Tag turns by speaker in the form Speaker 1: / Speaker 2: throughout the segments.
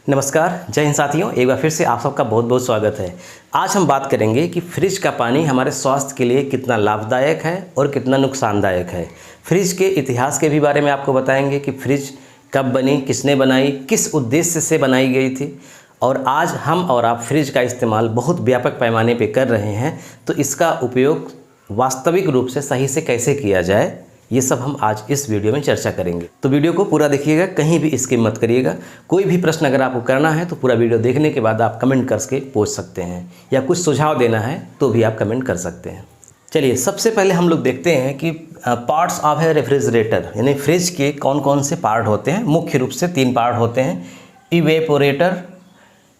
Speaker 1: नमस्कार, जय हिंद साथियों। एक बार फिर से आप सबका बहुत बहुत स्वागत है। आज हम बात करेंगे कि फ्रिज का पानी हमारे स्वास्थ्य के लिए कितना लाभदायक है और कितना नुकसानदायक है। फ्रिज के इतिहास के भी बारे में आपको बताएंगे कि फ्रिज कब बनी, किसने बनाई, किस उद्देश्य से बनाई गई थी। और आज हम और आप फ्रिज का इस्तेमाल बहुत व्यापक पैमाने पर कर रहे हैं, तो इसका उपयोग वास्तविक रूप से सही से कैसे किया जाए, ये सब हम आज इस वीडियो में चर्चा करेंगे। तो वीडियो को पूरा देखिएगा, कहीं भी स्किप मत करिएगा। कोई भी प्रश्न अगर आपको करना है तो पूरा वीडियो देखने के बाद आप कमेंट करके पूछ सकते हैं, या कुछ सुझाव देना है तो भी आप कमेंट कर सकते हैं। चलिए, सबसे पहले हम लोग देखते हैं कि पार्ट्स ऑफ ए रेफ्रिजरेटर, यानी फ्रिज के कौन कौन से पार्ट होते हैं। मुख्य रूप से 3 पार्ट होते हैं: इवेपोरेटर,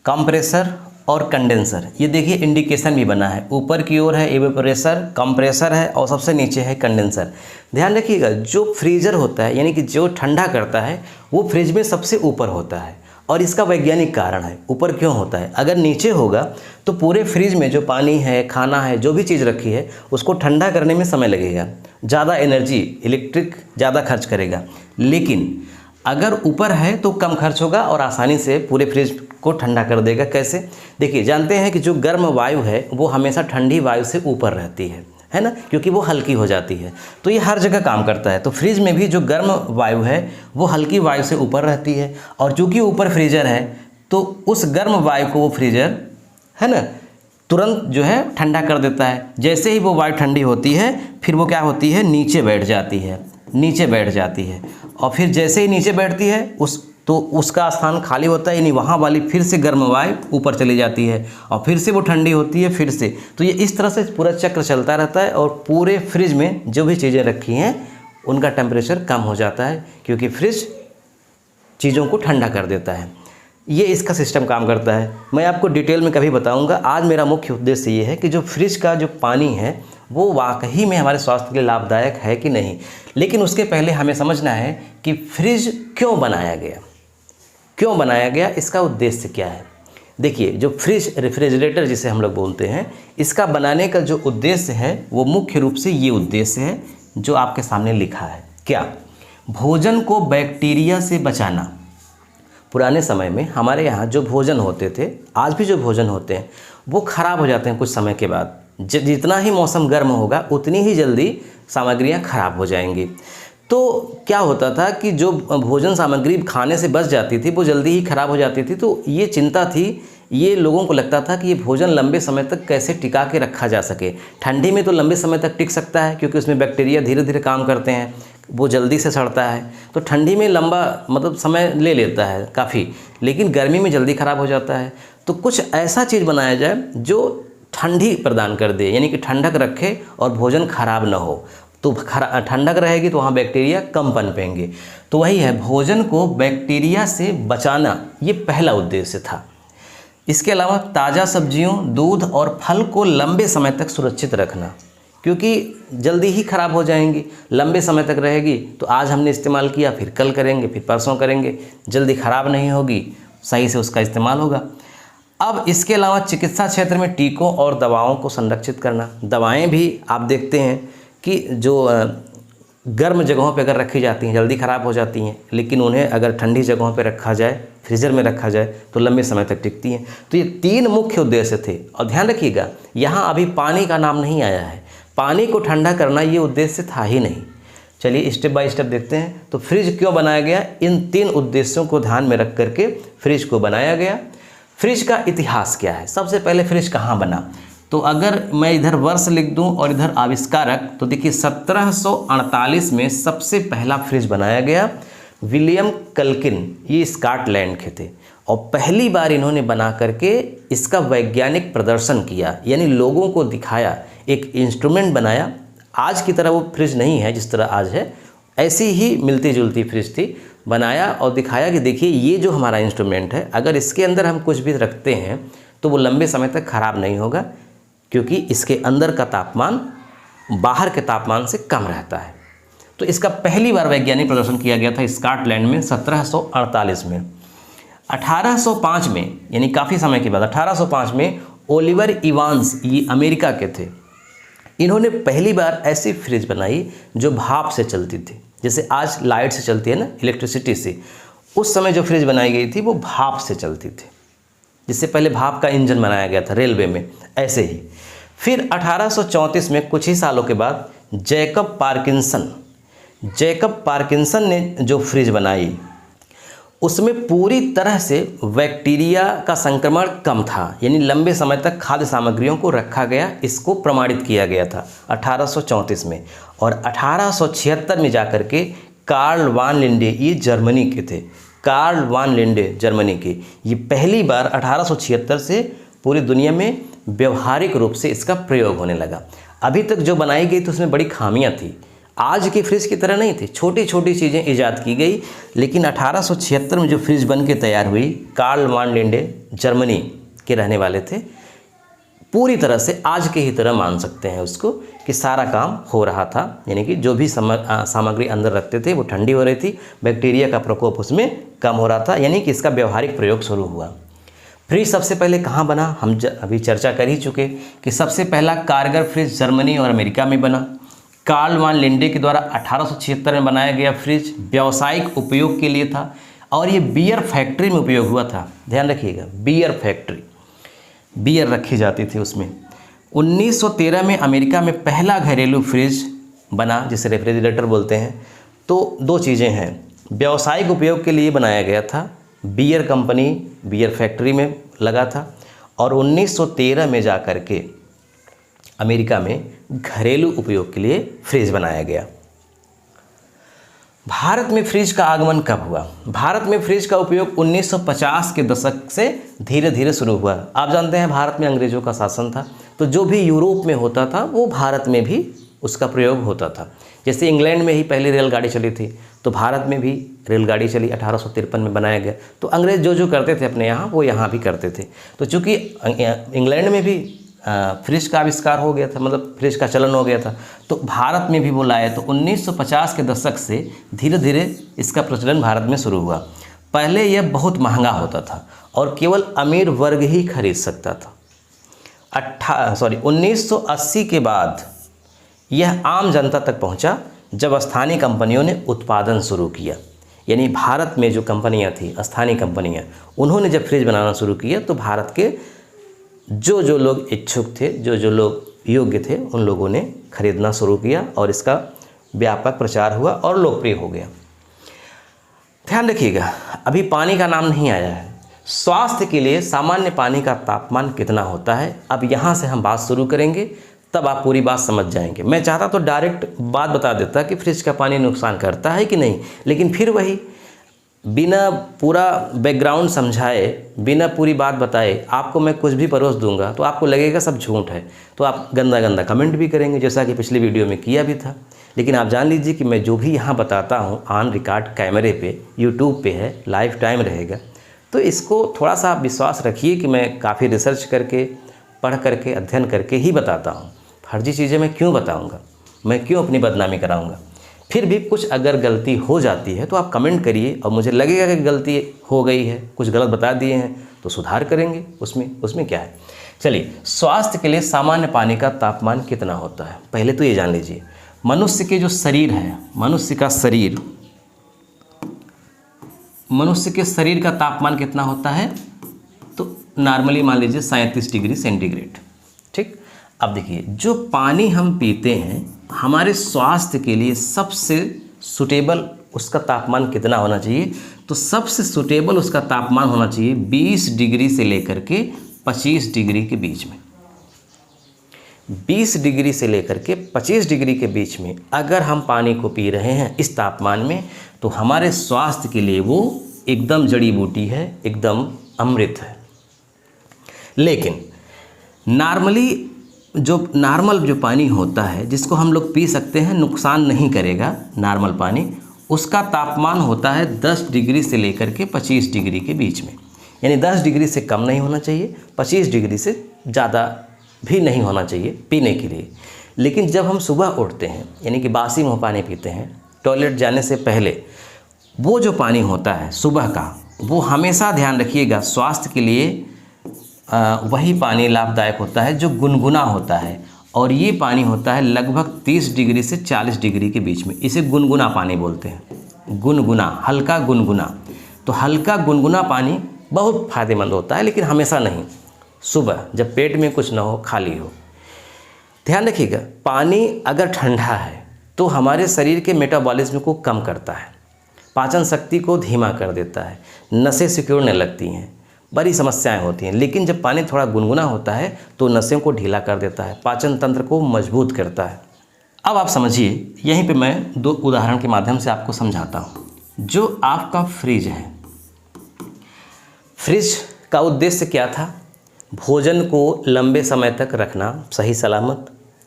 Speaker 1: कंप्रेसर और कंडेंसर। ये देखिए इंडिकेशन भी बना है, ऊपर की ओर है इवेपोरेटर, कंप्रेसर है और सबसे नीचे है कंडेंसर। ध्यान रखिएगा, जो फ्रीजर होता है यानी कि जो ठंडा करता है वो फ्रिज में सबसे ऊपर होता है, और इसका वैज्ञानिक कारण है। ऊपर क्यों होता है? अगर नीचे होगा तो पूरे फ्रिज में जो पानी है, खाना है, जो भी चीज़ रखी है, उसको ठंडा करने में समय लगेगा, ज़्यादा एनर्जी, इलेक्ट्रिक ज़्यादा खर्च करेगा। लेकिन अगर ऊपर है तो कम खर्च होगा और आसानी से पूरे फ्रिज को ठंडा कर देगा। कैसे? देखिए, जानते हैं कि जो गर्म वायु है वो हमेशा ठंडी वायु से ऊपर रहती है ना, क्योंकि वो हल्की हो जाती है। तो ये हर जगह काम करता है। तो फ्रिज में भी जो गर्म वायु है वो हल्की वायु से ऊपर रहती है, और चूँकि ऊपर फ्रीजर है तो उस गर्म वायु को वो फ्रीजर, है ना, तुरंत जो है ठंडा कर देता है। जैसे ही वो वायु ठंडी होती है फिर वो क्या होती है, नीचे बैठ जाती है, और फिर जैसे ही नीचे बैठती है उसका स्थान खाली होता है, यानी वहाँ वाली फिर से गर्म वायु ऊपर चली जाती है और फिर से वो ठंडी होती है फिर से। तो ये इस तरह से पूरा चक्र चलता रहता है, और पूरे फ्रिज में जो भी चीज़ें रखी हैं उनका टेम्परेचर कम हो जाता है, क्योंकि फ्रिज चीज़ों को ठंडा कर देता है। ये इसका सिस्टम काम करता है। मैं आपको डिटेल में कभी बताऊंगा। आज मेरा मुख्य उद्देश्य ये है कि जो फ्रिज का जो पानी है वो वाकई में हमारे स्वास्थ्य के लिए लाभदायक है कि नहीं। लेकिन उसके पहले हमें समझना है कि फ्रिज क्यों बनाया गया, इसका उद्देश्य क्या है। देखिए, जो फ्रिज, रेफ्रिजरेटर जिसे हम लोग बोलते हैं, इसका बनाने का जो उद्देश्य है वो मुख्य रूप से ये उद्देश्य है जो आपके सामने लिखा है। क्या? भोजन को बैक्टीरिया से बचाना। पुराने समय में हमारे यहाँ जो भोजन होते थे, आज भी जो भोजन होते हैं, वो ख़राब हो जाते हैं कुछ समय के बाद। जितना ही मौसम गर्म होगा उतनी ही जल्दी सामग्रियाँ ख़राब हो जाएंगी। तो क्या होता था कि जो भोजन सामग्री खाने से बच जाती थी वो जल्दी ही ख़राब हो जाती थी। तो ये चिंता थी, ये लोगों को लगता था कि ये भोजन लंबे समय तक कैसे टिका के रखा जा सके। ठंडी में तो लंबे समय तक टिक सकता है, क्योंकि उसमें बैक्टीरिया धीरे धीरे काम करते हैं, वो जल्दी से सड़ता है। तो ठंडी में लंबा समय ले लेता है काफ़ी, लेकिन गर्मी में जल्दी ख़राब हो जाता है। तो कुछ ऐसा चीज़ बनाया जाए जो ठंडी प्रदान कर दे, यानी कि ठंडक रखे और भोजन खराब ना हो। तो ठंडक रहेगी तो वहाँ बैक्टीरिया कम पनपेंगे। तो वही है, भोजन को बैक्टीरिया से बचाना, ये पहला उद्देश्य था। इसके अलावा ताज़ा सब्जियों, दूध और फल को लंबे समय तक सुरक्षित रखना, क्योंकि जल्दी ही ख़राब हो जाएंगी। लंबे समय तक रहेगी तो आज हमने इस्तेमाल किया, फिर कल करेंगे, फिर परसों करेंगे, जल्दी ख़राब नहीं होगी, सही से उसका इस्तेमाल होगा। अब इसके अलावा चिकित्सा क्षेत्र में टीकों और दवाओं को संरक्षित करना। दवाएं भी आप देखते हैं कि जो गर्म जगहों पे अगर रखी जाती हैं जल्दी ख़राब हो जाती हैं, लेकिन उन्हें अगर ठंडी जगहों पे रखा जाए, फ्रीजर में रखा जाए, तो लंबे समय तक टिकती हैं। तो ये 3 मुख्य उद्देश्य थे। और ध्यान रखिएगा, यहाँ अभी पानी का नाम नहीं आया है। पानी को ठंडा करना ये उद्देश्य था ही नहीं। चलिए स्टेप बाय स्टेप देखते हैं। तो फ्रिज क्यों बनाया गया, इन 3 उद्देश्यों को ध्यान में रख करके फ्रिज को बनाया गया। फ्रिज का इतिहास क्या है? सबसे पहले फ्रिज कहाँ बना? तो अगर मैं इधर वर्ष लिख दूं और इधर आविष्कारक, तो देखिए 1748 में सबसे पहला फ्रिज बनाया गया। विलियम कल्किन, ये स्कॉटलैंड के थे, और पहली बार इन्होंने बना करके इसका वैज्ञानिक प्रदर्शन किया, यानी लोगों को दिखाया, एक इंस्ट्रूमेंट बनाया। आज की तरह वो फ्रिज नहीं है जिस तरह आज है, ऐसी ही मिलती जुलती फ्रिज थी। बनाया और दिखाया कि देखिए ये जो हमारा इंस्ट्रूमेंट है, अगर इसके अंदर हम कुछ भी रखते हैं तो वो लंबे समय तक ख़राब नहीं होगा, क्योंकि इसके अंदर का तापमान बाहर के तापमान से कम रहता है। तो इसका पहली बार वैज्ञानिक प्रदर्शन किया गया था स्कॉटलैंड में 1748 में। 1805 में, यानी काफ़ी समय के बाद 1805 में ओलिवर इवांस, ये अमेरिका के थे, इन्होंने पहली बार ऐसी फ्रिज बनाई जो भाप से चलती थी। जैसे आज लाइट से चलती है ना, इलेक्ट्रिसिटी से, उस समय जो फ्रिज बनाई गई थी वो भाप से चलती थी, जिससे पहले भाप का इंजन बनाया गया था रेलवे में। ऐसे ही फिर 1834 में कुछ ही सालों के बाद जैकब पार्किंसन ने जो फ्रिज बनाई उसमें पूरी तरह से बैक्टीरिया का संक्रमण कम था, यानी लंबे समय तक खाद्य सामग्रियों को रखा गया, इसको प्रमाणित किया गया था 1834 में। और 1876 में जाकर के कार्ल वान लिंडे, ये जर्मनी के थे, कार्ल वान लिंडे जर्मनी के, ये पहली बार 1876 से पूरी दुनिया में व्यवहारिक रूप से इसका प्रयोग होने लगा। अभी तक जो बनाई गई थी उसमें बड़ी खामियां थी, आज की फ्रिज की तरह नहीं थी, छोटी छोटी चीज़ें ईजाद की गई। लेकिन 1876 में जो फ्रिज बन के तैयार हुई, कार्ल वान लिंडे जर्मनी के रहने वाले थे, पूरी तरह से आज के ही तरह मान सकते हैं उसको कि सारा काम हो रहा था, यानी कि जो भी सामग्री अंदर रखते थे वो ठंडी हो रही थी, बैक्टीरिया का प्रकोप उसमें कम हो रहा था, यानी कि इसका व्यवहारिक प्रयोग शुरू हुआ। फ्रिज सबसे पहले कहाँ बना, हम अभी चर्चा कर ही चुके कि सबसे पहला कारगर फ्रिज जर्मनी और अमेरिका में बना। कार्ल वान लिंडे के द्वारा 1876 में बनाया गया फ्रिज व्यावसायिक उपयोग के लिए था और ये बियर फैक्ट्री में उपयोग हुआ था। ध्यान रखिएगा, बियर फैक्ट्री, बियर रखी जाती थी उसमें। 1913 में अमेरिका में पहला घरेलू फ्रिज बना, जिसे रेफ्रिजरेटर बोलते हैं। तो दो चीज़ें हैं, व्यावसायिक उपयोग के लिए बनाया गया था, बियर कंपनी बियर फैक्ट्री में लगा था, और 1913 में जा कर के अमेरिका में घरेलू उपयोग के लिए फ्रिज बनाया गया। भारत में फ्रिज का आगमन कब हुआ? भारत में फ्रिज का उपयोग 1950 के दशक से धीरे धीरे शुरू हुआ। आप जानते हैं भारत में अंग्रेज़ों का शासन था, तो जो भी यूरोप में होता था वो भारत में भी उसका प्रयोग होता था। जैसे इंग्लैंड में ही पहली रेलगाड़ी चली थी, तो भारत में भी रेलगाड़ी चली, 1853 में बनाया गया। तो अंग्रेज़ जो करते थे अपने यहाँ, वो यहाँ भी करते थे। तो चूँकि इंग्लैंड में भी फ्रिज का आविष्कार हो गया था, मतलब फ्रिज का चलन हो गया था, तो भारत में भी वो लाए। तो 1950 के दशक से धीरे धीरे इसका प्रचलन भारत में शुरू हुआ। पहले यह बहुत महंगा होता था और केवल अमीर वर्ग ही खरीद सकता था। 1980 के बाद यह आम जनता तक पहुंचा, जब स्थानीय कंपनियों ने उत्पादन शुरू किया। यानी भारत में जो कंपनियां थी, स्थानीय कंपनियां, उन्होंने जब फ्रिज बनाना शुरू किया तो भारत के जो लोग इच्छुक थे, जो लोग योग्य थे, उन लोगों ने खरीदना शुरू किया और इसका व्यापक प्रचार हुआ और लोकप्रिय हो गया। ध्यान रखिएगा, अभी पानी का नाम नहीं आया है। स्वास्थ्य के लिए सामान्य पानी का तापमान कितना होता है, अब यहाँ से हम बात शुरू करेंगे, तब आप पूरी बात समझ जाएंगे। मैं चाहता तो डायरेक्ट बात बता देता कि फ्रिज का पानी नुकसान करता है कि नहीं, लेकिन फिर वही बिना पूरा बैकग्राउंड समझाए, बिना पूरी बात बताए आपको मैं कुछ भी परोस दूंगा तो आपको लगेगा सब झूठ है, तो आप गंदा गंदा कमेंट भी करेंगे, जैसा कि पिछली वीडियो में किया भी था। लेकिन आप जान लीजिए कि मैं जो भी यहाँ बताता हूँ ऑन रिकॉर्ड कैमरे पे, यूट्यूब पे है, लाइव टाइम रहेगा, तो इसको थोड़ा सा आप विश्वास रखिए कि मैं काफ़ी रिसर्च करके, पढ़ करके, अध्ययन करके ही बताता हूँ। फर्जी चीज़ें मैं क्यों बताऊँगा, मैं क्यों अपनी बदनामी कराऊँगा। फिर भी कुछ अगर गलती हो जाती है तो आप कमेंट करिए, और मुझे लगेगा कि गलती हो गई है, कुछ गलत बता दिए हैं, तो सुधार करेंगे, उसमें क्या है। चलिए, स्वास्थ्य के लिए सामान्य पानी का तापमान कितना होता है, पहले तो ये जान लीजिए। मनुष्य के जो शरीर है, मनुष्य के शरीर का तापमान कितना होता है, तो नॉर्मली मान लीजिए 37 डिग्री सेंटीग्रेड। ठीक, अब देखिए, जो पानी हम पीते हैं हमारे स्वास्थ्य के लिए सबसे सूटेबल उसका तापमान कितना होना चाहिए, तो सबसे सूटेबल उसका तापमान होना चाहिए 20 डिग्री से लेकर के 25 डिग्री के बीच में। 20 डिग्री से लेकर के 25 डिग्री के बीच में अगर हम पानी को पी रहे हैं इस तापमान में, तो हमारे स्वास्थ्य के लिए वो एकदम जड़ी बूटी है, एकदम अमृत है। लेकिन नॉर्मल जो पानी होता है, जिसको हम लोग पी सकते हैं, नुकसान नहीं करेगा, नॉर्मल पानी, उसका तापमान होता है 10 डिग्री से लेकर के 25 डिग्री के बीच में। यानी 10 डिग्री से कम नहीं होना चाहिए, 25 डिग्री से ज़्यादा भी नहीं होना चाहिए पीने के लिए। लेकिन जब हम सुबह उठते हैं, यानी कि बासी मुँह पानी पीते हैं, टॉयलेट जाने से पहले, वो जो पानी होता है सुबह का, वो हमेशा ध्यान रखिएगा स्वास्थ्य के लिए वही पानी लाभदायक होता है जो गुनगुना होता है। और ये पानी होता है लगभग 30 डिग्री से 40 डिग्री के बीच में। इसे गुनगुना पानी बोलते हैं, गुनगुना, हल्का गुनगुना। तो हल्का गुनगुना पानी बहुत फ़ायदेमंद होता है, लेकिन हमेशा नहीं। सुबह जब पेट में कुछ ना हो, खाली हो। ध्यान रखिएगा, पानी अगर ठंडा है तो हमारे शरीर के मेटाबॉलिज्म को कम करता है, पाचन शक्ति को धीमा कर देता है, नसें सिकुड़ने लगती हैं, बड़ी समस्याएं होती हैं। लेकिन जब पानी थोड़ा गुनगुना होता है तो नसों को ढीला कर देता है, पाचन तंत्र को मजबूत करता है। अब आप समझिए, यहीं पे मैं 2 उदाहरण के माध्यम से आपको समझाता हूँ। जो आपका फ्रिज है, फ्रिज का उद्देश्य क्या था? भोजन को लंबे समय तक रखना, सही सलामत,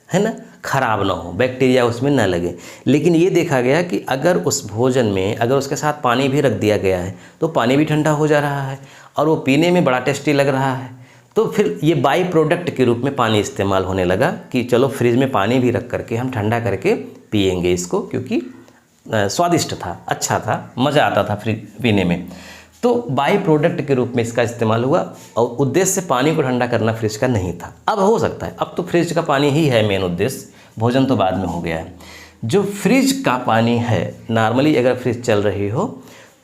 Speaker 1: है ना, खराब ना हो, बैक्टीरिया उसमें ना लगे। लेकिन ये देखा गया कि अगर उस भोजन में अगर उसके साथ पानी भी रख दिया गया है तो पानी भी ठंडा हो जा रहा है और वो पीने में बड़ा टेस्टी लग रहा है। तो फिर ये बाई प्रोडक्ट के रूप में पानी इस्तेमाल होने लगा कि चलो फ्रिज में पानी भी रख करके हम ठंडा करके पिएंगे इसको, क्योंकि स्वादिष्ट था, अच्छा था, मज़ा आता था फ्रिज पीने में। तो बाई प्रोडक्ट के रूप में इसका इस्तेमाल हुआ और उद्देश्य पानी को ठंडा करना फ्रिज का नहीं था। अब हो सकता है, अब तो फ्रिज का पानी ही है मेन उद्देश्य, भोजन तो बाद में हो गया है। जो फ्रिज का पानी है, नॉर्मली अगर फ्रिज चल रही हो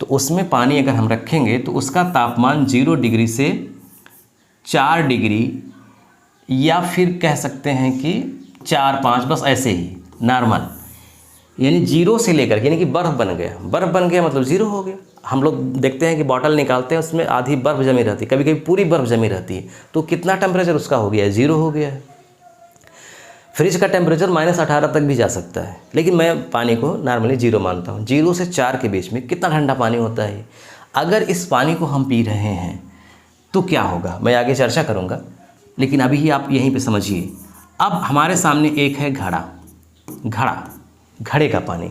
Speaker 1: तो उसमें पानी अगर हम रखेंगे तो उसका तापमान 0 डिग्री से 4 डिग्री या फिर कह सकते हैं कि 4-5, बस ऐसे ही नॉर्मल, यानी 0 से लेकर, यानी कि बर्फ़ बन गया मतलब 0 हो गया। हम लोग देखते हैं कि बॉटल निकालते हैं, उसमें आधी बर्फ़ जमी रहती है, कभी कभी पूरी बर्फ़ जमी रहती है, तो कितना टेम्परेचर उसका हो गया है? 0 हो गया है। फ्रिज का टेम्परेचर -18 तक भी जा सकता है, लेकिन मैं पानी को नॉर्मली 0 मानता हूँ। 0 से 4 के बीच में कितना ठंडा पानी होता है। अगर इस पानी को हम पी रहे हैं तो क्या होगा, मैं आगे चर्चा करूँगा, लेकिन अभी ही आप यहीं पे समझिए। अब हमारे सामने एक है घड़े का पानी।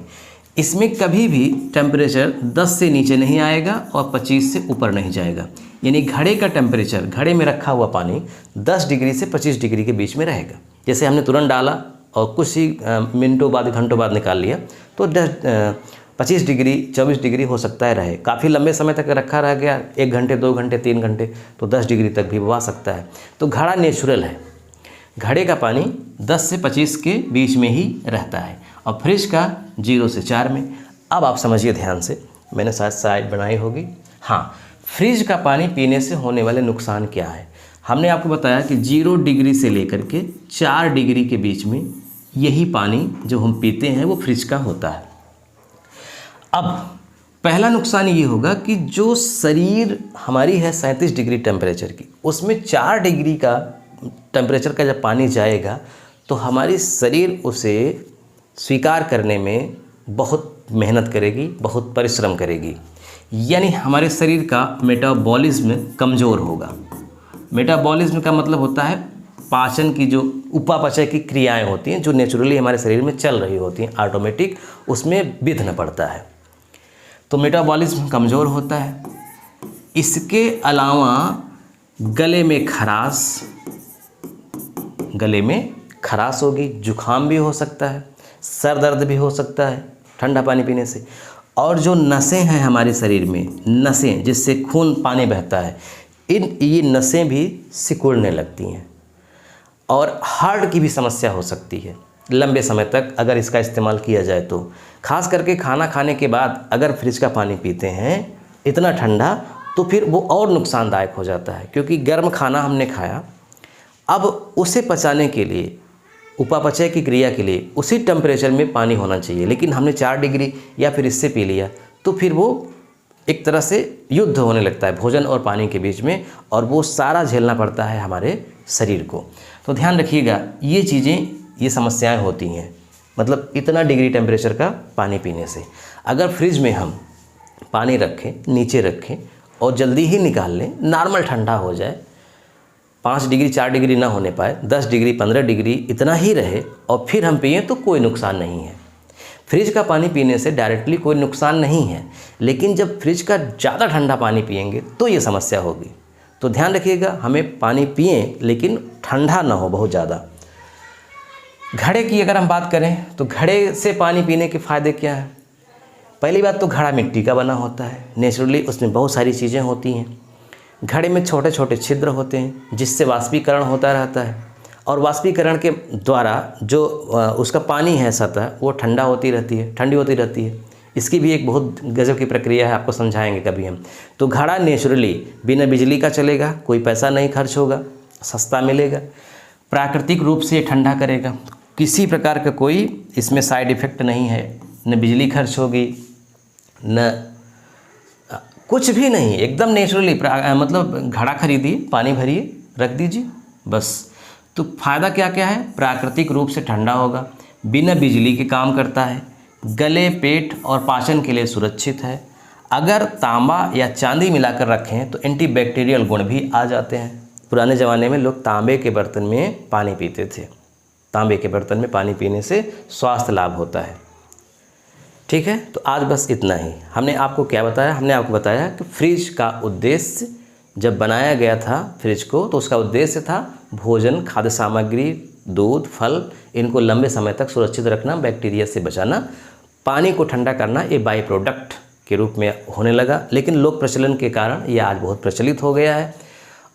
Speaker 1: इसमें कभी भी टेम्परेचर 10 से नीचे नहीं आएगा और 25 से ऊपर नहीं जाएगा, यानी घड़े का टेम्परेचर, घड़े में रखा हुआ पानी 10 डिग्री से 25 डिग्री के बीच में रहेगा। जैसे हमने तुरंत डाला और कुछ ही मिनटों बाद, घंटों बाद निकाल लिया तो 25 डिग्री 24 डिग्री हो सकता है रहे। काफ़ी लंबे समय तक रखा रह गया, 1 घंटे 2 घंटे 3 घंटे, तो 10 डिग्री तक भी आ सकता है। तो घड़ा नेचुरल है, घड़े का पानी 10 से 25 के बीच में ही रहता है और फ्रिज का 0 से 4 में। अब आप समझिए ध्यान से, मैंने शायद साइड बनाई होगी। हाँ, फ्रिज का पानी पीने से होने वाले नुकसान क्या है? हमने आपको बताया कि 0 डिग्री से लेकर के 4 डिग्री के बीच में यही पानी जो हम पीते हैं वो फ्रिज का होता है। अब पहला नुकसान ये होगा कि जो शरीर हमारी है 37 डिग्री टेम्परेचर की, उसमें 4 डिग्री का टेम्परेचर का जब पानी जाएगा तो हमारी शरीर उसे स्वीकार करने में बहुत मेहनत करेगी, बहुत परिश्रम करेगी, यानी हमारे शरीर का मेटाबॉलिज्म कमज़ोर होगा। मेटाबॉलिज्म का मतलब होता है पाचन की, जो उपापचय की क्रियाएं होती हैं जो नेचुरली हमारे शरीर में चल रही होती हैं ऑटोमेटिक, उसमें विघ्न पड़ता है, तो मेटाबॉलिज्म कमज़ोर होता है। इसके अलावा गले में खराश होगी, जुखाम भी हो सकता है, सर दर्द भी हो सकता है ठंडा पानी पीने से। और जो नसें हैं हमारे शरीर में, नसें जिससे खून पानी बहता है, ये नसें भी सिकुड़ने लगती हैं और हार्ट की भी समस्या हो सकती है लंबे समय तक अगर इसका इस्तेमाल किया जाए तो। खास करके खाना खाने के बाद अगर फ्रिज का पानी पीते हैं इतना ठंडा, तो फिर वो और नुकसानदायक हो जाता है, क्योंकि गर्म खाना हमने खाया, अब उसे पचाने के लिए, उपापचय की क्रिया के लिए उसी टेम्परेचर में पानी होना चाहिए, लेकिन हमने 4 डिग्री या फिर इससे पी लिया, तो फिर वो एक तरह से युद्ध होने लगता है भोजन और पानी के बीच में, और वो सारा झेलना पड़ता है हमारे शरीर को। तो ध्यान रखिएगा, ये चीज़ें, ये समस्याएं होती हैं, मतलब इतना डिग्री टेम्परेचर का पानी पीने से। अगर फ्रिज में हम पानी रखें, नीचे रखें और जल्दी ही निकाल लें, नॉर्मल ठंडा हो जाए, 5 डिग्री 4 डिग्री ना होने पाए, 10 डिग्री 15 डिग्री इतना ही रहे और फिर हम पिएँ तो कोई नुकसान नहीं है। फ्रिज का पानी पीने से डायरेक्टली कोई नुकसान नहीं है, लेकिन जब फ्रिज का ज़्यादा ठंडा पानी पिएंगे तो ये समस्या होगी। तो ध्यान रखिएगा, हमें पानी पिएं लेकिन ठंडा ना हो बहुत ज़्यादा। घड़े की अगर हम बात करें तो घड़े से पानी पीने के फ़ायदे क्या हैं? पहली बात तो घड़ा मिट्टी का बना होता है, नेचुरली उसमें बहुत सारी चीज़ें होती हैं। घड़े में छोटे छोटे छिद्र होते हैं जिससे वाष्पीकरण होता रहता है, और वाष्पीकरण के द्वारा जो उसका पानी है सतह वो ठंडी होती रहती है। इसकी भी एक बहुत गजब की प्रक्रिया है, आपको समझाएंगे कभी हम। तो घड़ा नेचुरली बिना बिजली का चलेगा, कोई पैसा नहीं खर्च होगा, सस्ता मिलेगा, प्राकृतिक रूप से ठंडा करेगा, किसी प्रकार का कोई इसमें साइड इफ़ेक्ट नहीं है, न बिजली खर्च होगी न कुछ भी नहीं, एकदम नेचुरली। मतलब घड़ा खरीदिए, पानी भरिए, रख दीजिए, बस। तो फ़ायदा क्या क्या है? प्राकृतिक रूप से ठंडा होगा, बिना बिजली के काम करता है, गले, पेट और पाचन के लिए सुरक्षित है। अगर तांबा या चांदी मिलाकर रखें तो एंटीबैक्टीरियल गुण भी आ जाते हैं। पुराने ज़माने में लोग तांबे के बर्तन में पानी पीते थे, तांबे के बर्तन में पानी पीने से स्वास्थ्य लाभ होता है। ठीक है, तो आज बस इतना ही। हमने आपको क्या बताया? हमने आपको बताया कि फ्रिज का उद्देश्य, जब बनाया गया था फ्रिज को, तो उसका उद्देश्य था भोजन, खाद्य सामग्री, दूध, फल, इनको लंबे समय तक सुरक्षित रखना, बैक्टीरिया से बचाना। पानी को ठंडा करना ये बाई प्रोडक्ट के रूप में होने लगा, लेकिन लोक प्रचलन के कारण ये आज बहुत प्रचलित हो गया है।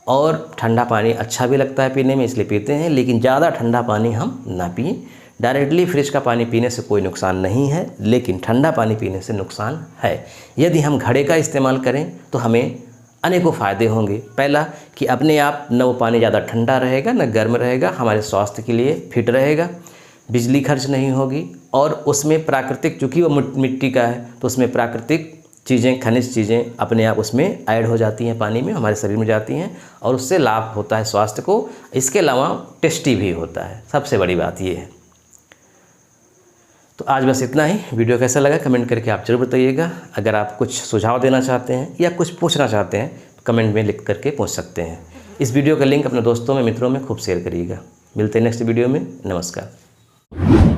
Speaker 1: और ठंडा पानी अच्छा भी लगता है पीने में, इसलिए पीते हैं, लेकिन ज़्यादा ठंडा पानी हम ना पिएं। डायरेक्टली फ्रिज का पानी पीने से कोई नुकसान नहीं है, लेकिन ठंडा पानी पीने से नुकसान है। यदि हम घड़े का इस्तेमाल करें तो हमें अनेकों फ़ायदे होंगे। पहला कि अपने आप न वो पानी ज़्यादा ठंडा रहेगा न गर्म रहेगा, हमारे स्वास्थ्य के लिए फिट रहेगा, बिजली खर्च नहीं होगी, और उसमें प्राकृतिक, चूँकि वो मिट्टी का है तो उसमें प्राकृतिक चीज़ें, खनिज चीज़ें अपने आप उसमें ऐड हो जाती हैं, पानी में, हमारे शरीर में जाती हैं, और उससे लाभ होता है स्वास्थ्य को। इसके अलावा टेस्टी भी होता है, सबसे बड़ी बात ये है। तो आज बस इतना ही। वीडियो कैसा लगा कमेंट करके आप जरूर बताइएगा। अगर आप कुछ सुझाव देना चाहते हैं या कुछ पूछना चाहते हैं तो कमेंट में लिख करके पूछ सकते हैं। इस वीडियो का लिंक अपने दोस्तों में, मित्रों में खूब शेयर करिएगा। मिलते हैं नेक्स्ट वीडियो में। नमस्कार।